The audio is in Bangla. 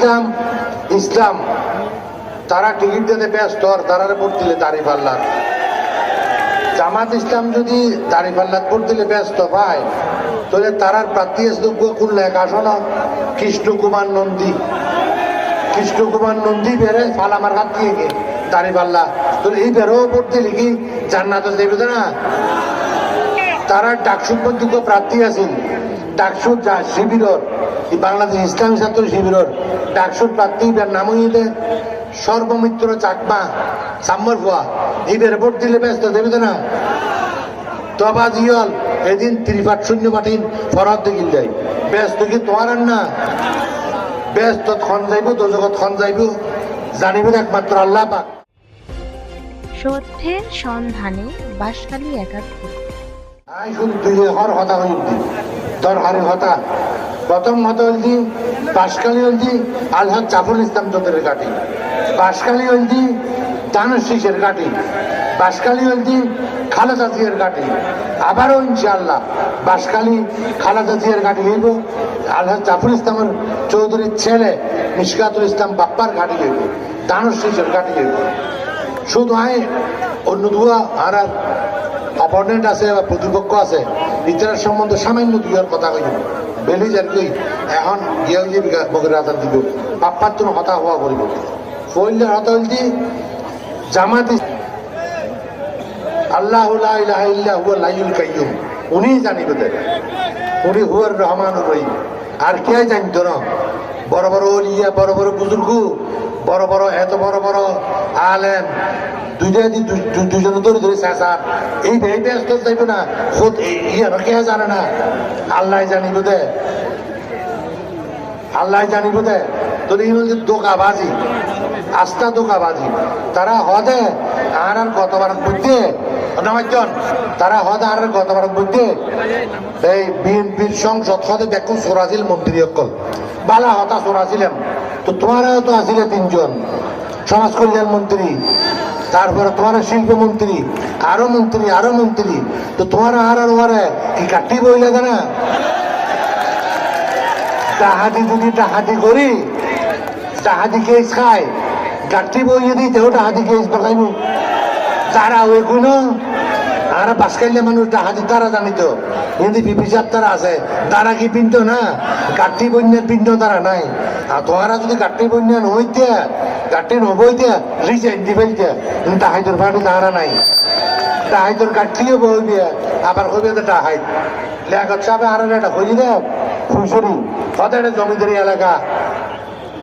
ইসলাম ইসলাম তারা টিকিট দিতে ব্যস্ত, আর তারা ভোট দিলে দাঁড়িপাল্লার। জামাত ইসলাম যদি দাঁড়িপাল্লার ভোট দিলে ব্যস্ত ভাই, তাহলে তারার প্রার্থী খুললে এক আসন কৃষ্ণ কুমার নন্দী। কৃষ্ণ কুমার নন্দী বেড়ে ফালামার হাত দিয়ে গে দাঁড়িপাল্লা, তাহলে এই বেরোও ভোট দিলে কি জান্নাত দেবে না? তারা ডাকসুর যোগ্য প্রার্থী আছেন, ডাকসুর শিবিরর বাংলাদেশ ইসলামী ছাত্র শিবিরর ডাকসুর প্রার্থী নাম হইলে সর্বমিত্র চাকমা সাম্মর ফুয়া। এই বের ভোট দিলে ব্যস্ত দেবে না? তবা জিয়ল এদিন ৩৫-০ পাঠিন ফরত দেখিল যাই ব্যস্ত কি তোমার না? ব্যস্ত খন যাইব তো জগৎ খন যাইব জানিব একমাত্র আল্লাহ পাক। সত্যের সন্ধানে বাঁশখালী একাত্তর। আই শুধু তুই হর হতা হইলি দরহারে হতা। প্রথম হতা হইলি বাঁশখালী হইলি আলহাজ জাফর ইসলাম চৌধুরীর কাটি, বাঁশখালী হইলি দানুশ শীষের কাটি, বাঁশখালী হইলি খালেদা জিয়ার কাটি। আবারও ইনশাআল্লাহ বাঁশখালী খালেদা জিয়ার কাটি হইব, আলহাজ জাফর ইসলামের চৌধুরীর ছেলে মিশকাতুল ইসলাম বাপ্পার ঘাটি হইব, দানুশ শীষের ঘাটি হইব। শুধু আয় অন্য দুয়া আর অপোনেন্ট আছে বা প্রতিপক্ষ আছে, ইতার সম্বন্ধে সামান্য দুয়ার কথা কইব বেলি যার কই এখন গিয়ে বগের আদান দিব বাপ্পার জন্য হতা হওয়া করিব। ফইলের হতা হইল জামাত আল্লাহ লা ইলাহা ইল্লা হুয়া লাইয়ুল কাইয়ুম, উনি জানিবে দেন, উনি হুয়ার রহমানুর রহিম। আর কে জানিত না? বড় বড় ওলিয়া, বড় বড় বুজুর্গ, বড় বড় এত বড় বড় আলেম দুজনে ধরে ধরে চেঁচা এই ব্যস্ত যাইব না। খোদ ইয়ার কে জানে না? আল্লাহ জানিব দে, আল্লাহ জানিব দে। তোর এই হচ্ছে দোকাবাজি, আস্থা দোকাবাজি। তারা হদে আর গতবার বুঝতে নয়জন, তারা হদে আর গতবার বুঝতে এই বিএনপির সংসদ হদে দেখুন সোরাজিল মন্ত্রী অকল বালা হতা সোরাছিলাম। তো তোমারও তো আসলে ৩ জন সমাজ কল্যাণ মন্ত্রী, তারপরে তোমার শিল্পমন্ত্রী, আরো মন্ত্রী আরো মন্ত্রী। তো তোমার আর ওরে কি কাটি বইলে না? ডাহাতি যদি ডাহাতি করি, ডাহাতি কেস খায়, গাঠি বইয়ে দিই তেও ডাহাতি কেস বসাইব। যারা ওই কোনো আর বাসকাইলে মানুষ ডাহাতি তারা জানিত, কিন্তু বিপিসাব তারা আছে, তারা কি পিন্ত না? গাঠি বন্যার পিন্ত তারা নাই। আর তোমারা যদি গাঠি বন্যা নহইতে, গাঠি নবইতে রিজাইন দিবেইতে, কিন্তু ডাহাইতর পার্টি তাহারা নাই। ডাহাইতর গাঠিও বইবে, আবার হইবে তো ডাহাইত লেখত সাহেব আর একটা হইলি দেব ফুসরি হতে জমিদারি এলাকা